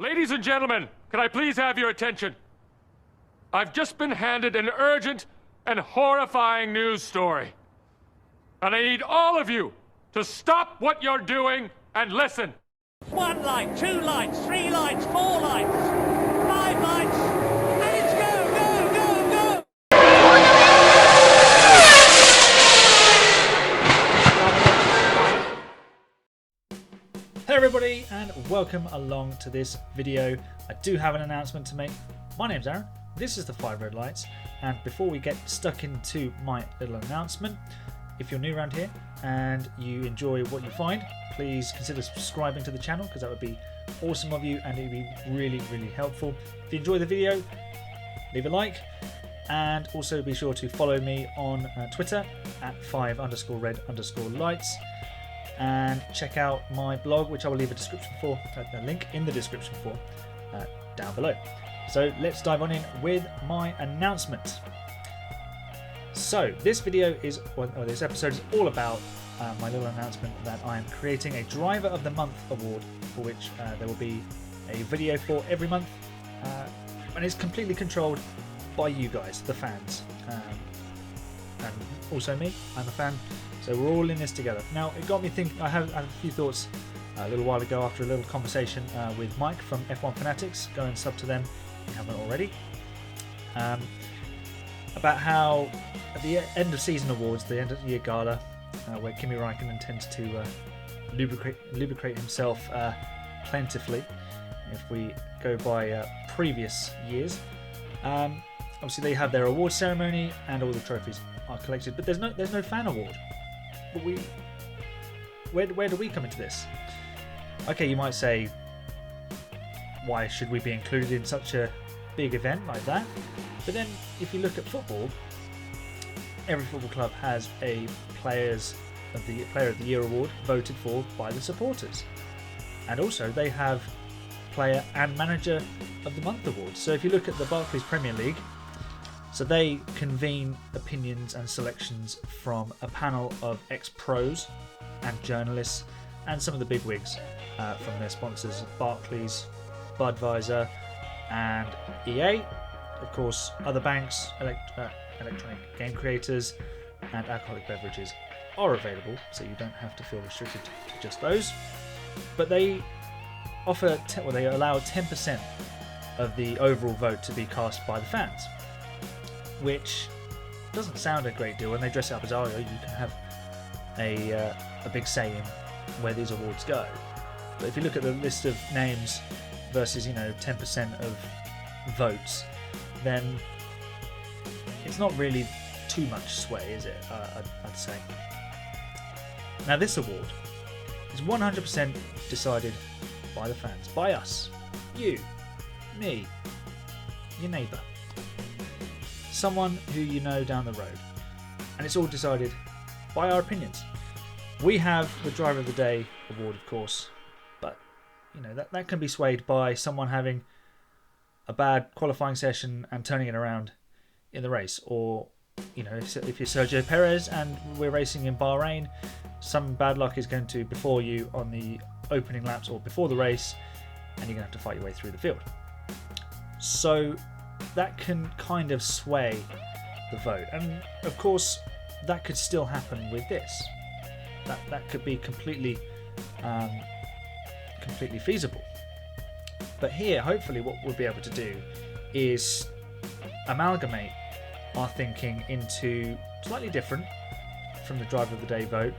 Ladies and gentlemen, can I please have your attention? I've just been handed an urgent and horrifying news story. And I need all of you to stop what you're doing and listen. 1 light, 2 lights, 3 lights, 4 lights, 5 lights, and it's go, go, go, go! Hey everybody, and welcome along to this video. I do have an announcement to make. My name's Aaron, this is the 5 Red Lights, and before we get stuck into my little announcement, if you're new around here and you enjoy what you find, please consider subscribing to the channel because that would be awesome of you and it would be really helpful. If you enjoy the video, leave a like, and also be sure to follow me on Twitter at 5_red_lights, and check out my blog, which I will leave a link in the description for down below. So let's dive on in with my announcement. So this episode is all about my little announcement that I am creating a Driver of the Month award, for which there will be a video for every month, and it's completely controlled by you guys, the fans, and also me. I'm a fan, so we're all in this together. Now it got me thinking. I had a few thoughts a little while ago after a little conversation with Mike from F1 Fanatics. Go and sub to them if you haven't already. About how at the end of season awards, the end of the year gala, where Kimi Räikkönen tends to lubricate himself plentifully, if we go by previous years. Obviously, they have their award ceremony and all the trophies are collected, but there's no fan award. But where do we come into this? Okay, you might say, why should we be included in such a big event like that? But then, if you look at football, every football club has a Player of the Year award voted for by the supporters, and also they have Player and Manager of the Month awards. So if you look at the Barclays Premier League, so they convene opinions and selections from a panel of ex-pros and journalists and some of the big wigs from their sponsors, Barclays, Budweiser, and EA. Of course, other banks, electronic game creators, and alcoholic beverages are available, so you don't have to feel restricted to just those. But they offer, they allow 10% of the overall vote to be cast by the fans, which doesn't sound a great deal when they dress it up as, oh, you can have a big say in where these awards go. But if you look at the list of names versus 10% of votes, then it's not really too much sway, is it? I'd say. Now this award is 100% decided by the fans, by us, you, me, your neighbour, someone who you know down the road, and it's all decided by our opinions. We have the Driver of the Day award, of course, but that can be swayed by someone having a bad qualifying session and turning it around in the race, or if you're Sergio Perez and we're racing in Bahrain, some bad luck is going to befall you on the opening laps or before the race, and you're going to have to fight your way through the field. So that can kind of sway the vote, and of course that could still happen with this. That could be completely feasible. But here, hopefully, what we'll be able to do is amalgamate our thinking into slightly different from the Driver of the Day vote,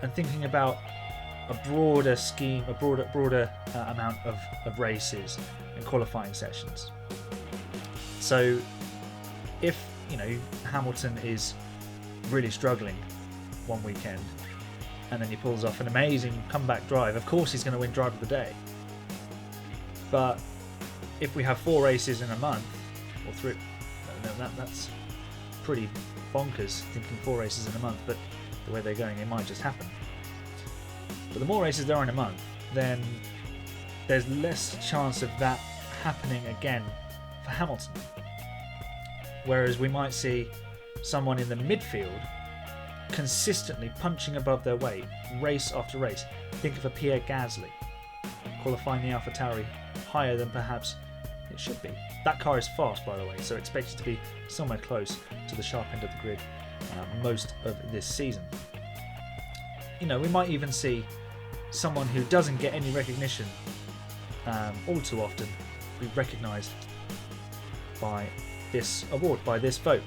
and thinking about a broader scheme, a broader amount of races and qualifying sessions. So, if Hamilton is really struggling one weekend, and then he pulls off an amazing comeback drive, of course he's going to win Driver of the Day. But if we have 4 races in a month, or 3, that's pretty bonkers, thinking 4 races in a month, but the way they're going, it might just happen. But the more races there are in a month, then there's less chance of that happening again for Hamilton. Whereas we might see someone in the midfield consistently punching above their weight, race after race. Think of a Pierre Gasly qualifying the AlphaTauri higher than perhaps it should be. That car is fast, by the way, so expected to be somewhere close to the sharp end of the grid most of this season. You know, we might even see someone who doesn't get any recognition all too often be recognised by this award, by this vote.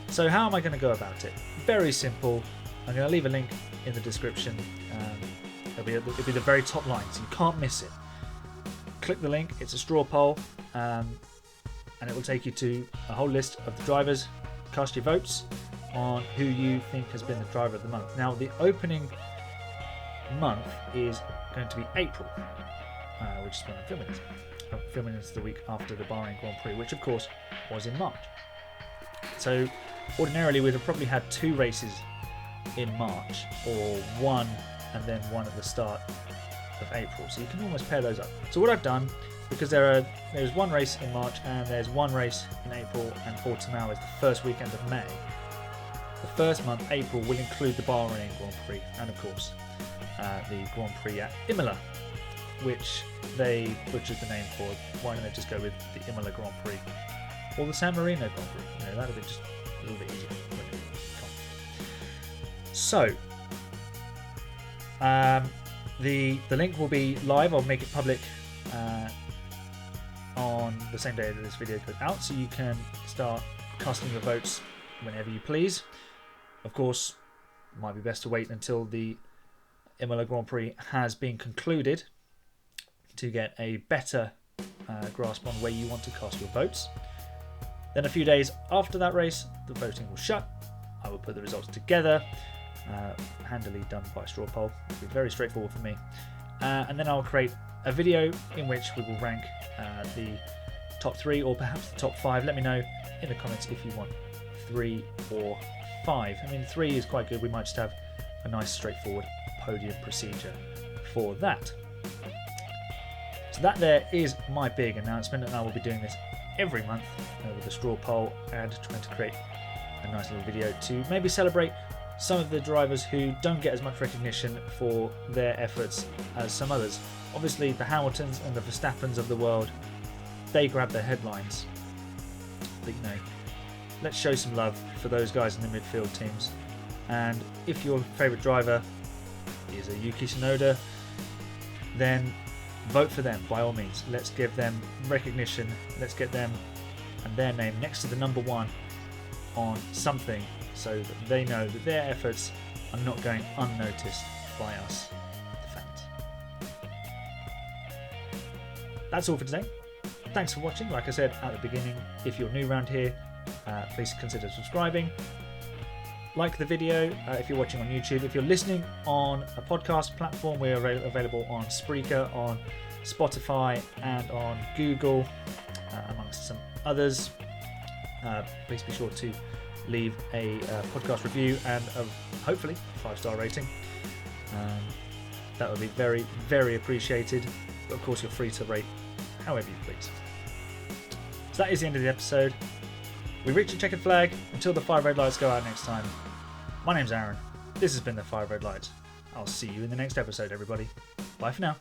So how am I going to go about it? Very simple. I'm going to leave a link in the description. It'll be the very top line, so you can't miss it. Click the link. It's a straw poll, and it will take you to a whole list of the drivers. Cast your votes on who you think has been the driver of the month. Now, the opening month is going to be April, which is when I'm filming this. I'm filming this the week after the Bahrain Grand Prix, which of course was in March. So ordinarily we'd have probably had 2 races in March, or 1 and then 1 at the start of April. So you can almost pair those up. So what I've done, because there's 1 race in March and there's 1 race in April, and Portimao is the first weekend of May. The first month, April, will include the Bahrain Grand Prix and of course the Grand Prix at Imola, which they butchered the name for. Why don't they just go with the Imola Grand Prix or the San Marino Grand Prix? You know, that would be just a little bit easier. So the link will be live. I'll make it public on the same day that this video goes out, so you can start casting your votes whenever you please. Of course, it might be best to wait until the Imola Grand Prix has been concluded to get a better grasp on where you want to cast your votes. Then a few days after that race, the voting will shut. I will put the results together, handily done by straw poll. It'll be very straightforward for me. And then I'll create a video in which we will rank the top 3 or perhaps the top 5. Let me know in the comments if you want 3 or 5. I mean, 3 is quite good. We might just have a nice straightforward podium procedure for that. So that there is my big announcement, and I will be doing this every month with a straw poll and trying to create a nice little video to maybe celebrate some of the drivers who don't get as much recognition for their efforts as some others. Obviously the Hamiltons and the Verstappens of the world, they grab their headlines, but you know, let's show some love for those guys in the midfield teams. And if your favourite driver is a Yuki Tsunoda, then vote for them by all means. Let's give them recognition. Let's get them and their name next to the number 1 on something, so that they know that their efforts are not going unnoticed by us, the fans. That's all for today. Thanks for watching. Like I said at the beginning, if you're new around here, please consider subscribing. Like the video if you're watching on YouTube. If you're listening on a podcast platform, we're available on Spreaker, on Spotify and on Google, amongst some others. Please be sure to leave a podcast review and hopefully a 5-star rating. That would be very, very appreciated. But of course, you're free to rate however you please. So that is the end of the episode. We reach a checkered flag until the 5 red lights go out next time. My name's Aaron. This has been the 5 red lights. I'll see you in the next episode, everybody. Bye for now.